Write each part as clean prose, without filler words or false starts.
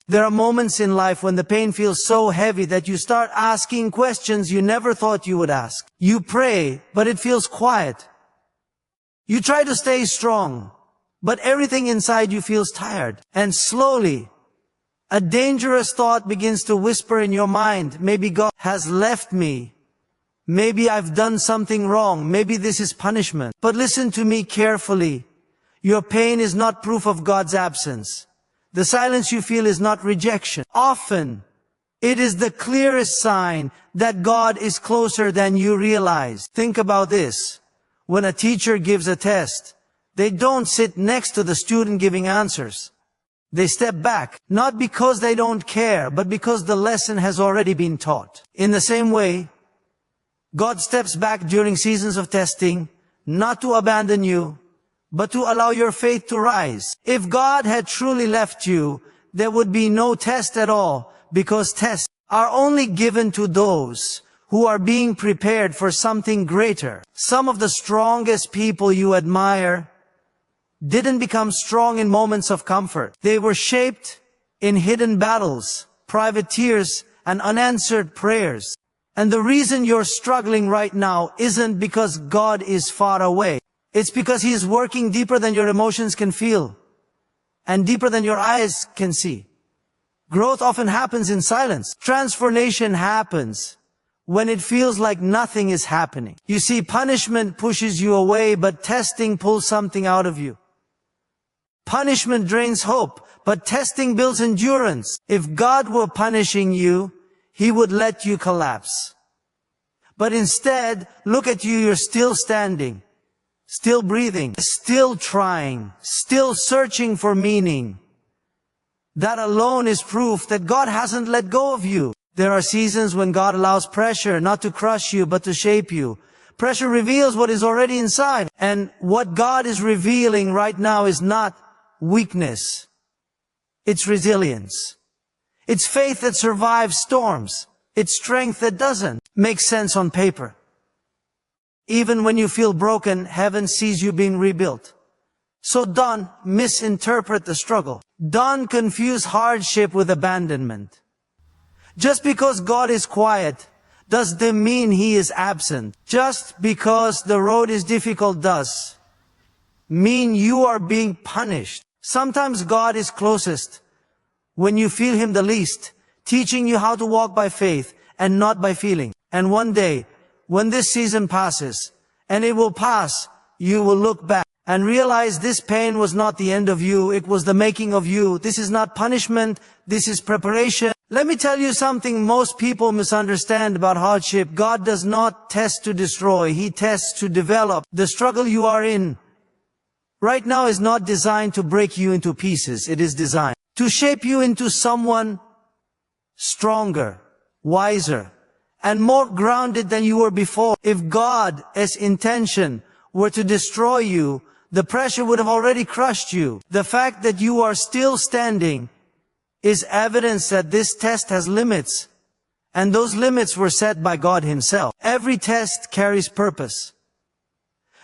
There are moments in life when the pain feels so heavy that you start asking questions you never thought you would ask. You pray, but it feels quiet. You try to stay strong, but everything inside you feels tired. And slowly, a dangerous thought begins to whisper in your mind. Maybe God has left me. Maybe I've done something wrong. Maybe this is punishment. But listen to me carefully. Your pain is not proof of God's absence. The silence you feel is not rejection. Often, it is the clearest sign that God is closer than you realize. Think about this. When a teacher gives a test, they don't sit next to the student giving answers. They step back, not because they don't care, but because the lesson has already been taught. In the same way, God steps back during seasons of testing, not to abandon you, but to allow your faith to rise. If God had truly left you, there would be no test at all, because tests are only given to those who are being prepared for something greater. Some of the strongest people you admire didn't become strong in moments of comfort. They were shaped in hidden battles, private tears, and unanswered prayers. And the reason you're struggling right now isn't because God is far away. It's because He is working deeper than your emotions can feel, and deeper than your eyes can see. Growth often happens in silence. Transformation happens when it feels like nothing is happening. You see, punishment pushes you away, but testing pulls something out of you. Punishment drains hope, but testing builds endurance. If God were punishing you, He would let you collapse. But instead, look at you, you're still standing, still breathing, still trying, still searching for meaning. That alone is proof that God hasn't let go of you. There are seasons when God allows pressure not to crush you, but to shape you. Pressure reveals what is already inside. And what God is revealing right now is not weakness. It's resilience. It's faith that survives storms. It's strength that doesn't make sense on paper. Even when you feel broken, heaven sees you being rebuilt. So don't misinterpret the struggle. Don't confuse hardship with abandonment. Just because God is quiet doesn't mean He is absent. Just because the road is difficult does mean you are being punished. Sometimes God is closest when you feel Him the least, teaching you how to walk by faith and not by feeling. And one day, when this season passes, and it will pass, you will look back and realize this pain was not the end of you, it was the making of you. This is not punishment, this is preparation. Let me tell you something most people misunderstand about hardship. God does not test to destroy, He tests to develop. The struggle you are in right now is not designed to break you into pieces. It is designed to shape you into someone stronger, wiser, and more grounded than you were before. If God's intention were to destroy you, the pressure would have already crushed you. The fact that you are still standing is evidence that this test has limits, and those limits were set by God Himself. Every test carries purpose.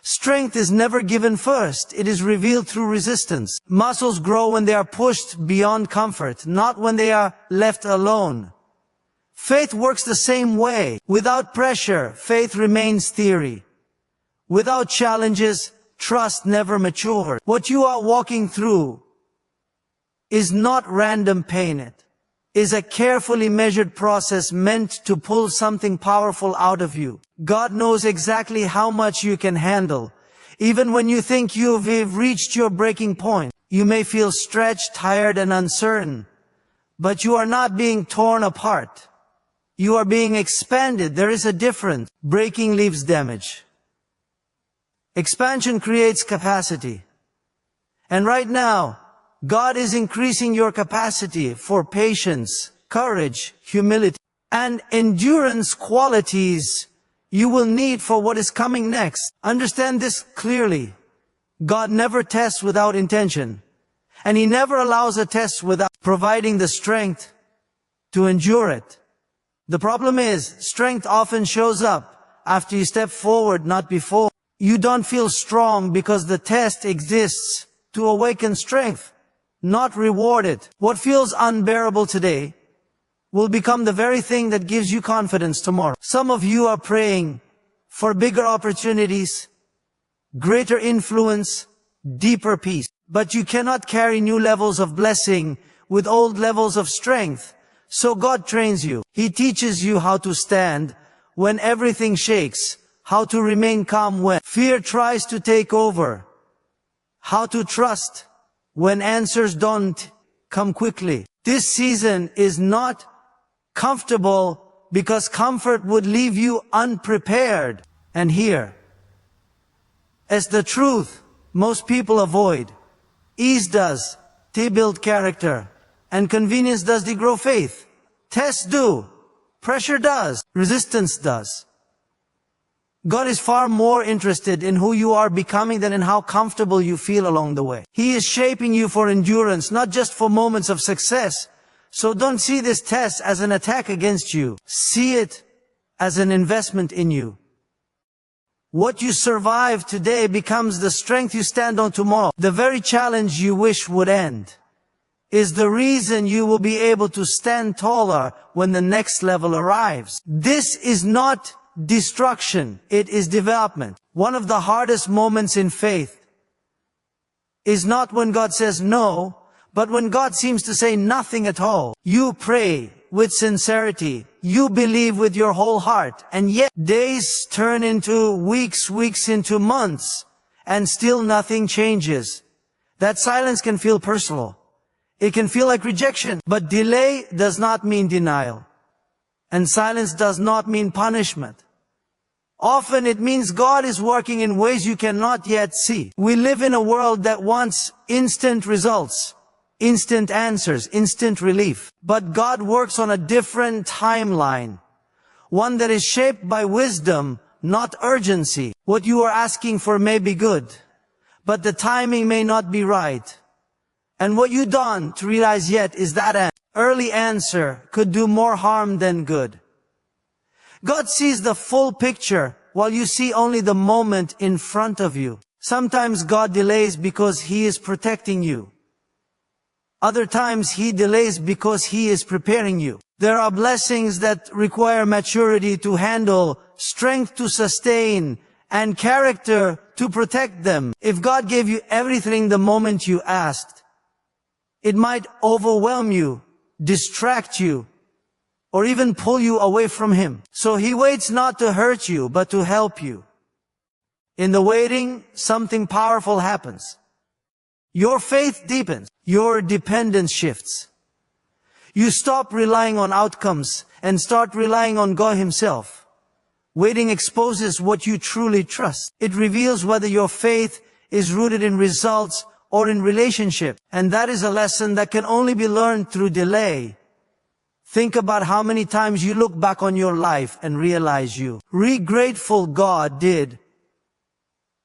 Strength is never given first, it is revealed through resistance. Muscles grow when they are pushed beyond comfort, not when they are left alone. Faith works the same way. Without pressure, faith remains theory. Without challenges, trust never matures. What you are walking through is not random pain. It is a carefully measured process meant to pull something powerful out of you. God knows exactly how much you can handle. Even when you think you've reached your breaking point, you may feel stretched, tired, and uncertain. But you are not being torn apart. You are being expanded. There is a difference. Breaking leaves damage. Expansion creates capacity. And right now, God is increasing your capacity for patience, courage, humility, and endurance, qualities you will need for what is coming next. Understand this clearly. God never tests without intention, and He never allows a test without providing the strength to endure it. The problem is, strength often shows up after you step forward, not before. You don't feel strong because the test exists to awaken strength, not reward it. What feels unbearable today will become the very thing that gives you confidence tomorrow. Some of you are praying for bigger opportunities, greater influence, deeper peace. But you cannot carry new levels of blessing with old levels of strength. So God trains you. He teaches you how to stand when everything shakes, how to remain calm when fear tries to take over, how to trust when answers don't come quickly. This season is not comfortable because comfort would leave you unprepared. And here, as the truth most people avoid, ease does, they build character, and convenience does, they grow faith. Tests do, pressure does, resistance does. God is far more interested in who you are becoming than in how comfortable you feel along the way. He is shaping you for endurance, not just for moments of success. So don't see this test as an attack against you. See it as an investment in you. What you survive today becomes the strength you stand on tomorrow. The very challenge you wish would end is the reason you will be able to stand taller when the next level arrives. This is not destruction, it is development. One of the hardest moments in faith is not when God says no, but when God seems to say nothing at all. You pray with sincerity, you believe with your whole heart, and yet days turn into weeks, weeks into months, and still nothing changes. That silence can feel personal. It can feel like rejection, but delay does not mean denial. And silence does not mean punishment. Often it means God is working in ways you cannot yet see. We live in a world that wants instant results, instant answers, instant relief. But God works on a different timeline, one that is shaped by wisdom, not urgency. What you are asking for may be good, but the timing may not be right. And what you don't realize yet is that an early answer could do more harm than good. God sees the full picture while you see only the moment in front of you. Sometimes God delays because He is protecting you. Other times He delays because He is preparing you. There are blessings that require maturity to handle, strength to sustain, and character to protect them. If God gave you everything the moment you asked, it might overwhelm you, distract you, or even pull you away from Him. So He waits not to hurt you, but to help you. In the waiting, something powerful happens. Your faith deepens. Your dependence shifts. You stop relying on outcomes and start relying on God Himself. Waiting exposes what you truly trust. It reveals whether your faith is rooted in results or in relationship. And that is a lesson that can only be learned through delay. Think about how many times you look back on your life and realize you grateful God did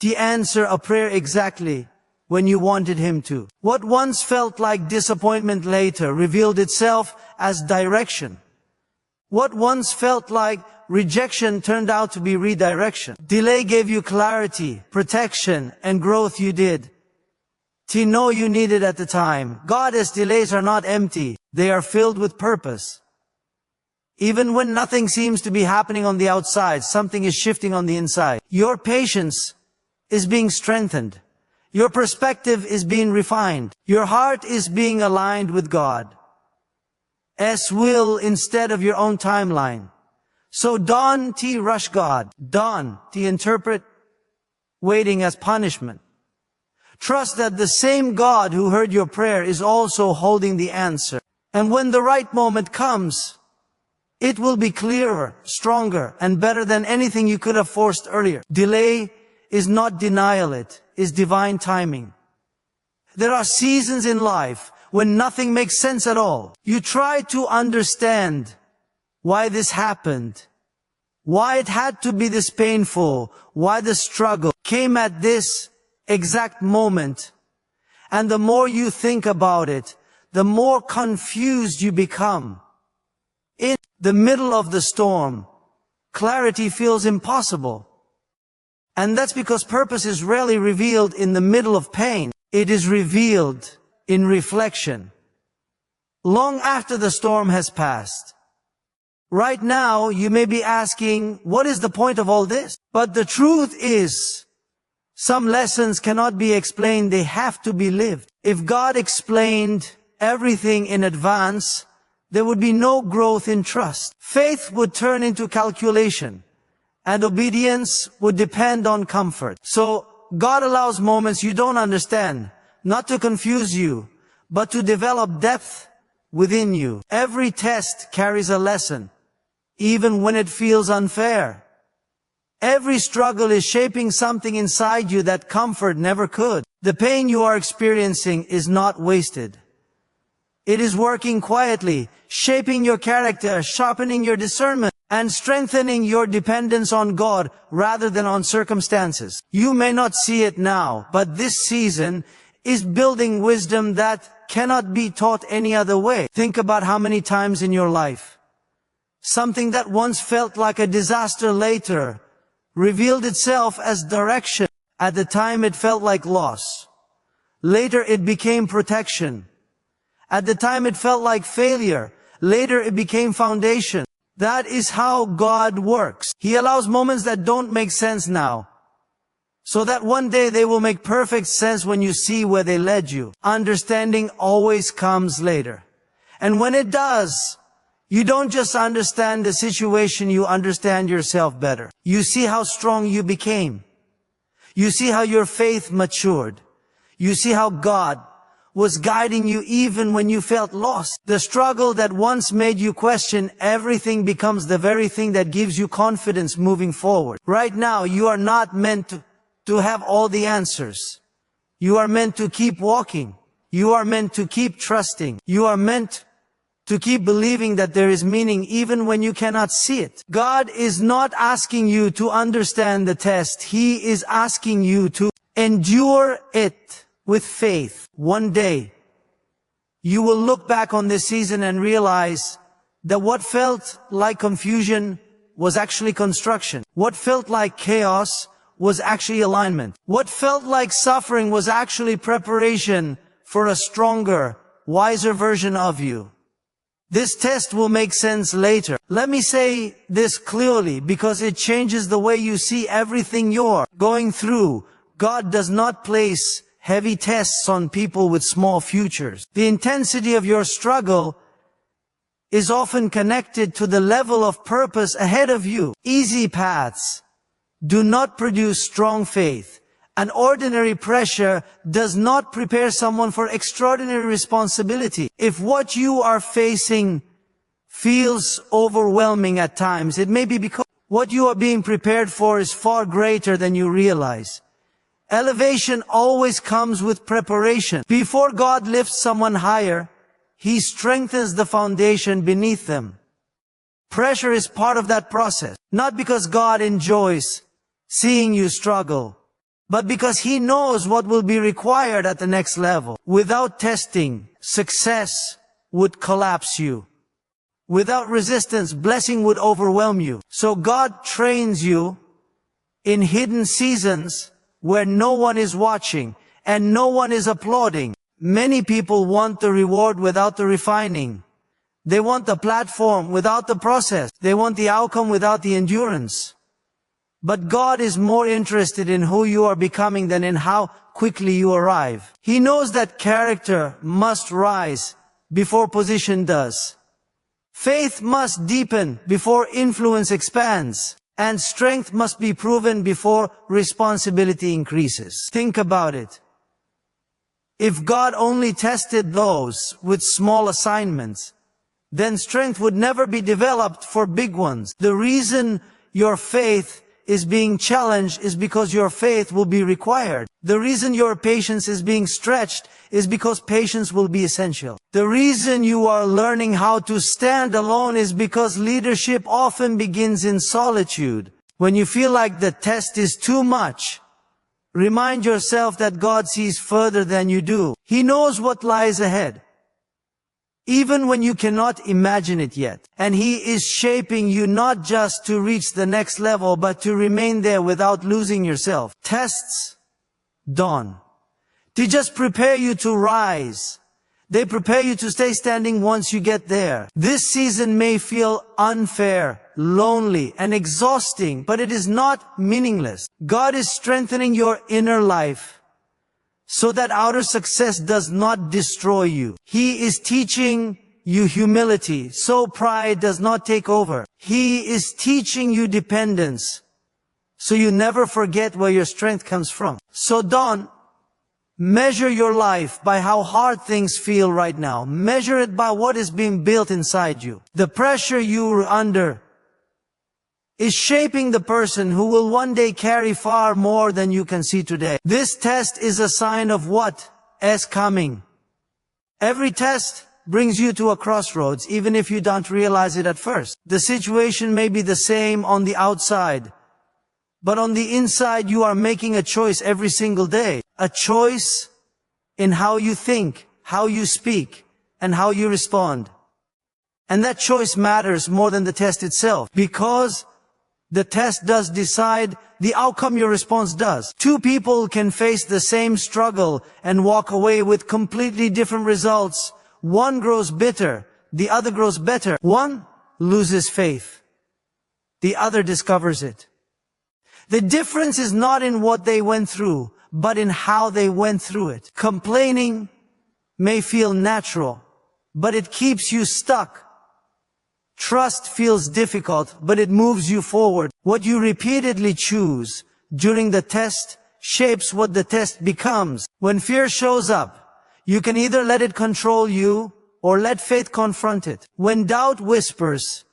the answer a prayer exactly when you wanted Him to. What once felt like disappointment later revealed itself as direction. What once felt like rejection turned out to be redirection. Delay gave you clarity, protection, and growth you did to know you needed at the time. God's delays are not empty. They are filled with purpose. Even when nothing seems to be happening on the outside, something is shifting on the inside. Your patience is being strengthened. Your perspective is being refined. Your heart is being aligned with God's will instead of your own timeline. So don't rush God. Don't interpret waiting as punishment. Trust that the same God who heard your prayer is also holding the answer. And when the right moment comes, it will be clearer, stronger, and better than anything you could have forced earlier. Delay is not denial, it is divine timing. There are seasons in life when nothing makes sense at all. You try to understand why this happened, why it had to be this painful, why the struggle came at this exact moment. And the more you think about it, the more confused you become. In the middle of the storm, clarity feels impossible. And that's because purpose is rarely revealed in the middle of pain. It is revealed in reflection, long after the storm has passed. Right now, you may be asking, what is the point of all this? But the truth is, some lessons cannot be explained, they have to be lived. If God explained everything in advance, there would be no growth in trust. Faith would turn into calculation, and obedience would depend on comfort. So, God allows moments you don't understand, not to confuse you, but to develop depth within you. Every test carries a lesson, even when it feels unfair. Every struggle is shaping something inside you that comfort never could. The pain you are experiencing is not wasted. It is working quietly, shaping your character, sharpening your discernment, and strengthening your dependence on God rather than on circumstances. You may not see it now, but this season is building wisdom that cannot be taught any other way. Think about how many times in your life something that once felt like a disaster later revealed itself as direction. At the time it felt like loss. Later it became protection. At the time it felt like failure. Later it became foundation. That is how God works. He allows moments that don't make sense now, so that one day they will make perfect sense when you see where they led you. Understanding always comes later. And when it does, you don't just understand the situation, you understand yourself better. You see how strong you became. You see how your faith matured. You see how God was guiding you even when you felt lost. The struggle that once made you question everything becomes the very thing that gives you confidence moving forward. Right now, you are not meant to have all the answers. You are meant to keep walking. You are meant to keep trusting. You are meant to keep believing that there is meaning even when you cannot see it. God is not asking you to understand the test. He is asking you to endure it with faith. One day, you will look back on this season and realize that what felt like confusion was actually construction. What felt like chaos was actually alignment. What felt like suffering was actually preparation for a stronger, wiser version of you. This test will make sense later. Let me say this clearly because it changes the way you see everything you're going through. God does not place heavy tests on people with small futures. The intensity of your struggle is often connected to the level of purpose ahead of you. Easy paths do not produce strong faith. An ordinary pressure does not prepare someone for extraordinary responsibility. If what you are facing feels overwhelming at times, it may be because what you are being prepared for is far greater than you realize. Elevation always comes with preparation. Before God lifts someone higher, He strengthens the foundation beneath them. Pressure is part of that process, not because God enjoys seeing you struggle, but because He knows what will be required at the next level. Without testing, success would collapse you. Without resistance, blessing would overwhelm you. So God trains you in hidden seasons where no one is watching and no one is applauding. Many people want the reward without the refining. They want the platform without the process. They want the outcome without the endurance. But God is more interested in who you are becoming than in how quickly you arrive. He knows that character must rise before position does. Faith must deepen before influence expands. And strength must be proven before responsibility increases. Think about it. If God only tested those with small assignments, then strength would never be developed for big ones. The reason your faith is being challenged is because your faith will be required. The reason your patience is being stretched is because patience will be essential. The reason you are learning how to stand alone is because leadership often begins in solitude. When you feel like the test is too much, remind yourself that God sees further than you do. He knows what lies ahead, even when you cannot imagine it yet. And He is shaping you not just to reach the next level, but to remain there without losing yourself. Tests dawn. They just prepare you to rise. They prepare you to stay standing once you get there. This season may feel unfair, lonely, and exhausting, but it is not meaningless. God is strengthening your inner life so that outer success does not destroy you. He is teaching you humility so pride does not take over. He is teaching you dependence so you never forget where your strength comes from. So don't measure your life by how hard things feel right now. Measure it by what is being built inside you. The pressure you are under is shaping the person who will one day carry far more than you can see today. This test is a sign of what is coming. Every test brings you to a crossroads, even if you don't realize it at first. The situation may be the same on the outside, but on the inside you are making a choice every single day. A choice in how you think, how you speak, and how you respond. And that choice matters more than the test itself, because the test does decide the outcome your response does. Two people can face the same struggle and walk away with completely different results. One grows bitter, the other grows better. One loses faith, the other discovers it. The difference is not in what they went through, but in how they went through it. Complaining may feel natural, but it keeps you stuck. Trust feels difficult, but it moves you forward. What you repeatedly choose during the test shapes what the test becomes. When fear shows up, you can either let it control you or let faith confront it. When doubt whispers,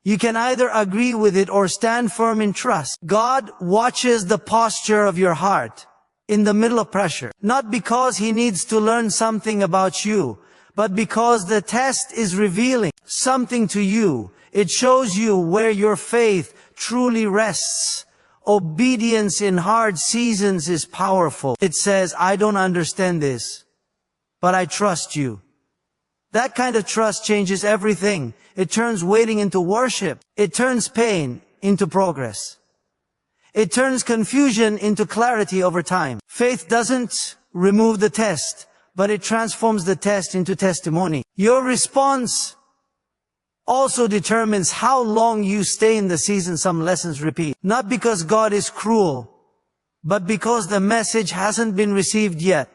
you can either agree with it or stand firm in trust. God watches the posture of your heart in the middle of pressure, not because He needs to learn something about you, but because the test is revealing something to you. It shows you where your faith truly rests. Obedience in hard seasons is powerful. It says, I don't understand this, but I trust you. That kind of trust changes everything. It turns waiting into worship. It turns pain into progress. It turns confusion into clarity over time. Faith doesn't remove the test, but it transforms the test into testimony. Your response also determines how long you stay in the season some lessons repeat. Not because God is cruel, but because the message hasn't been received yet.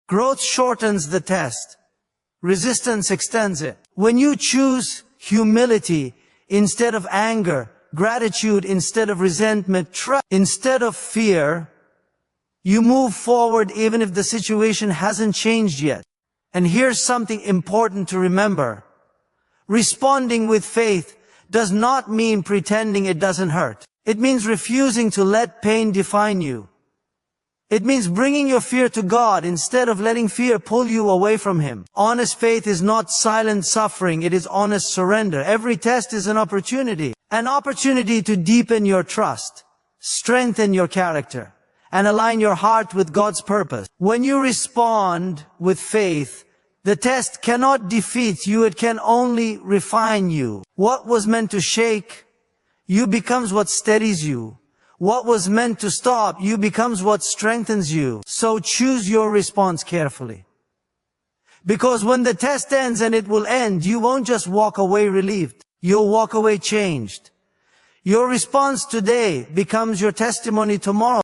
Growth shortens the test. Resistance extends it. When you choose humility instead of anger, gratitude instead of resentment, trust instead of fear, you move forward even if the situation hasn't changed yet. And here's something important to remember. Responding with faith does not mean pretending it doesn't hurt. It means refusing to let pain define you. It means bringing your fear to God instead of letting fear pull you away from Him. Honest faith is not silent suffering, it is honest surrender. Every test is an opportunity to deepen your trust, strengthen your character, and align your heart with God's purpose. When you respond with faith, the test cannot defeat you, it can only refine you. What was meant to shake you becomes what steadies you. What was meant to stop you becomes what strengthens you. So choose your response carefully. Because when the test ends, and it will end, you won't just walk away relieved. You'll walk away changed. Your response today becomes your testimony tomorrow.